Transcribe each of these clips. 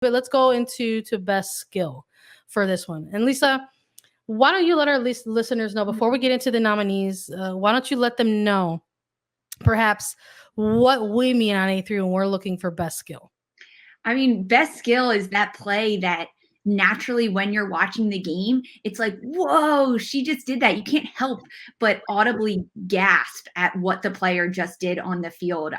But let's go into best skill for this one. And Lisa, why don't you let our listeners know before we get into the nominees? Why don't you let them know perhaps what we mean on A3 when we're looking for best skill? I mean, best skill is that play that naturally when you're watching the game, it's like, whoa, she just did that. You can't help but audibly gasp at what the player just did on the field.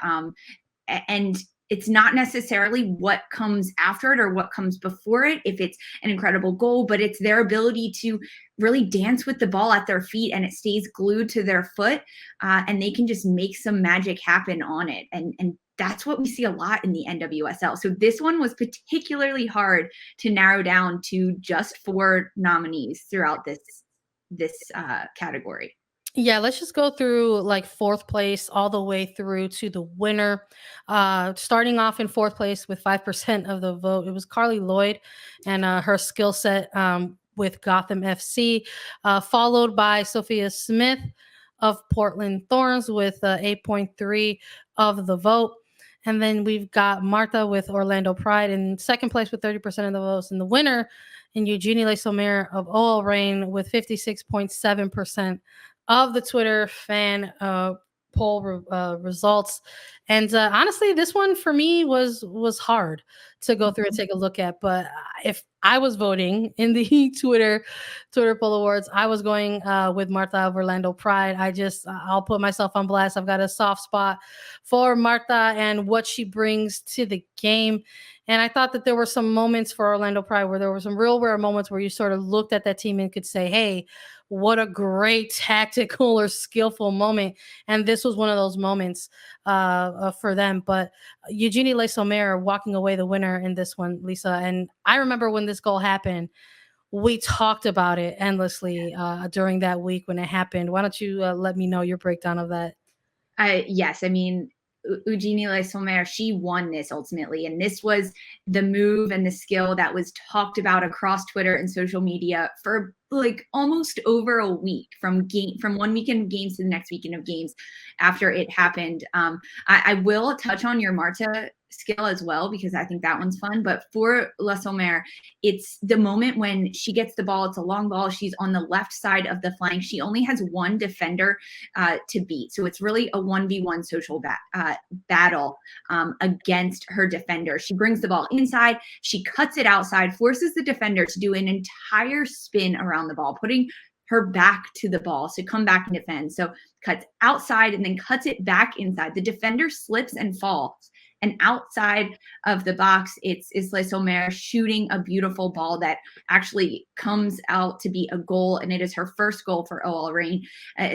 And it's not necessarily what comes after it or what comes before it, if it's an incredible goal, but it's their ability to really dance with the ball at their feet and it stays glued to their foot, and they can just make some magic happen on it. And that's what we see a lot in the NWSL. So this one was particularly hard to narrow down to just 4 nominees throughout this category. Yeah, let's just go through like fourth place all the way through to the winner. Starting off in fourth place with 5% of the vote, it was Carly Lloyd and her skill set with Gotham FC, followed by Sophia Smith of Portland Thorns with 8.3 of the vote. And then we've got Martha with Orlando Pride in second place with 30% of the votes. And the winner in Eugénie Sommer of OL Reign with 56.7% of the Twitter fan poll results. And honestly, this one for me was hard to go through and take a look at. But if I was voting in the Twitter poll awards, I was going with Martha of Orlando Pride. I'll put myself on blast. I've got a soft spot for Martha and what she brings to the game. And I thought that there were some moments for Orlando Pride where there were some real rare moments where you sort of looked at that team and could say, hey, what a great tactical or skillful moment. And this was one of those moments for them. But Eugénie Le Sommer walking away the winner in this one, Lisa. And I remember when this goal happened, we talked about it endlessly during that week when it happened. Why don't you let me know your breakdown of that? Yes, I mean, Eugénie Le Sommer, she won this ultimately. And this was the move and the skill that was talked about across Twitter and social media for like almost over a week, from one weekend of games to the next weekend of games after it happened. I will touch on your Marta skill as well, because I think that one's fun. But for Le Sommer, it's the moment when she gets the ball. It's a long ball. She's on the left side of the flank. She only has one defender to beat. So it's really a 1v1 social battle against her defender. She brings the ball inside. She cuts it outside, forces the defender to do an entire spin around the ball, putting her back to the ball to come back and defend. So cuts outside and then cuts it back inside. The defender slips and falls. And outside of the box, it's Le Sommer shooting a beautiful ball that actually comes out to be a goal. And it is her first goal for OL Reign.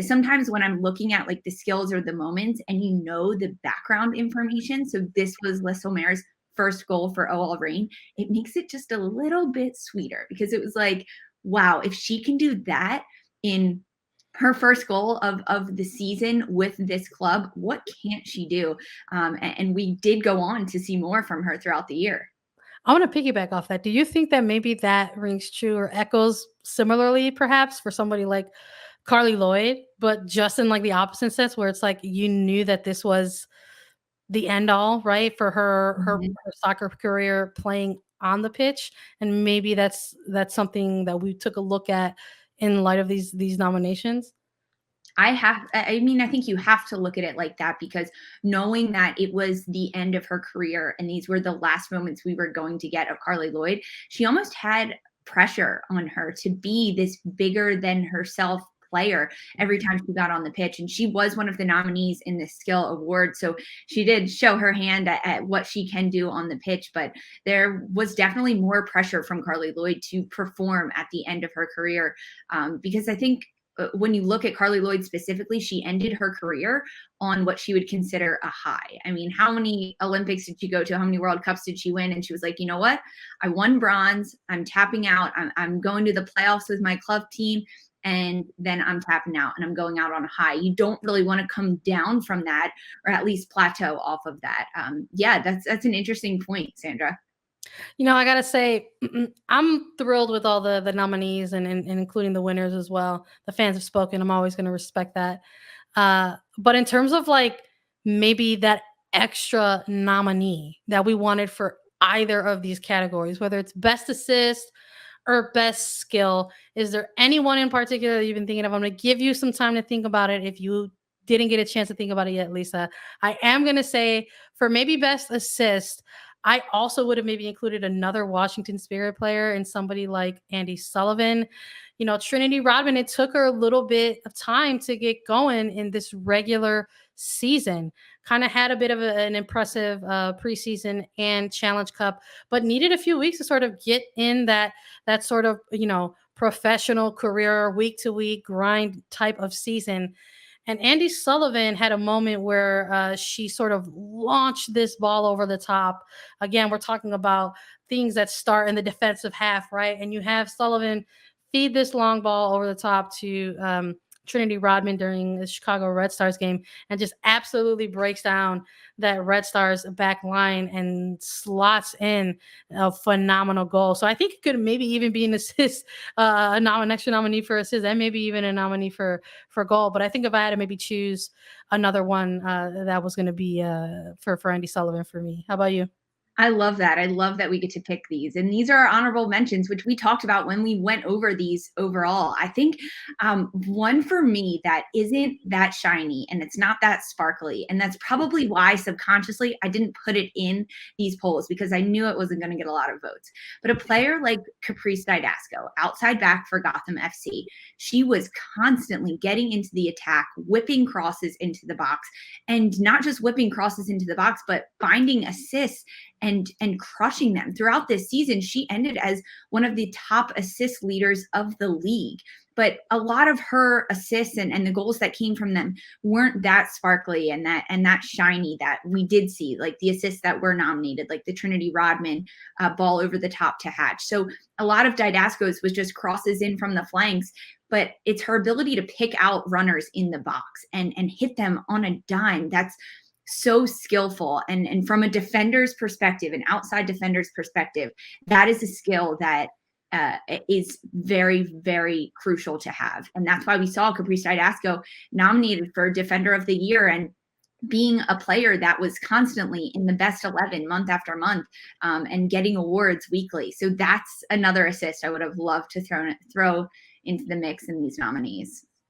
Sometimes when I'm looking at like the skills or the moments and you know the background information, so this was Le Sommer's first goal for OL Reign, it makes it just a little bit sweeter, because it was like, wow, if she can do that in her first goal of the season with this club, what can't she do? And we did go on to see more from her throughout the year. I want to piggyback off that. Do you think that maybe that rings true or echoes similarly, perhaps, for somebody like Carly Lloyd, but just in like the opposite sense, where it's like you knew that this was the end all, right, for her soccer career playing on the pitch, and maybe that's something that we took a look at in light of these nominations? I mean, I think you have to look at it like that, because knowing that it was the end of her career and these were the last moments we were going to get of Carly Lloyd, she almost had pressure on her to be this bigger than herself player every time she got on the pitch. And she was one of the nominees in the skill award. So she did show her hand at what she can do on the pitch, but there was definitely more pressure from Carly Lloyd to perform at the end of her career. Because I think when you look at Carly Lloyd specifically, she ended her career on what she would consider a high. I mean, how many Olympics did she go to? How many World Cups did she win? And she was like, you know what? I won bronze. I'm tapping out. I'm going to the playoffs with my club team. And then I'm tapping out and I'm going out on a high. You don't really want to come down from that, or at least plateau off of that. Yeah, that's an interesting point, Sandra. You know, I gotta say, I'm thrilled with all the nominees and including the winners as well. The fans have spoken. I'm always going to respect that. But in terms of like maybe that extra nominee that we wanted for either of these categories, whether it's best assist or best skill. Is there anyone in particular that you've been thinking of? I'm going to give you some time to think about it if you didn't get a chance to think about it yet, Lisa. I am going to say for maybe best assist, I also would have maybe included another Washington Spirit player and somebody like Andy Sullivan. Trinity Rodman, it took her a little bit of time to get going in this regular season. Kind of had a bit of an impressive preseason and Challenge Cup, but needed a few weeks to sort of get in that sort of, professional career, week to week grind type of season. And Andy Sullivan had a moment where she sort of launched this ball over the top. Again, we're talking about things that start in the defensive half, right? And you have Sullivan feed this long ball over the top to Trinity Rodman during the Chicago Red Stars game and just absolutely breaks down that Red Stars back line and slots in a phenomenal goal. So I think it could maybe even be an assist, an extra nominee for assist, and maybe even a nominee for goal. But I think if I had to maybe choose another one, that was going to be for Andy Sullivan for me. How about you? I love that. I love that we get to pick these. And these are our honorable mentions, which we talked about when we went over these overall. I think one for me that isn't that shiny and it's not that sparkly. And that's probably why subconsciously I didn't put it in these polls because I knew it wasn't going to get a lot of votes. But a player like Caprice Didasco, outside back for Gotham FC, she was constantly getting into the attack, whipping crosses into the box, and not just whipping crosses into the box, but finding assists and crushing them throughout this season. She ended as one of the top assist leaders of the league. But a lot of her assists and the goals that came from them weren't that sparkly and that shiny that we did see, like the assists that were nominated, like the Trinity Rodman ball over the top to Hatch. So a lot of Didasco's was just crosses in from the flanks, but it's her ability to pick out runners in the box and hit them on a dime. That's so skillful. And from a defender's perspective, an outside defender's perspective, that is a skill that is very, very crucial to have. And that's why we saw Caprice Didasco nominated for Defender of the Year and being a player that was constantly in the best 11 month after month and getting awards weekly. So that's another assist I would have loved to throw into the mix in these nominees.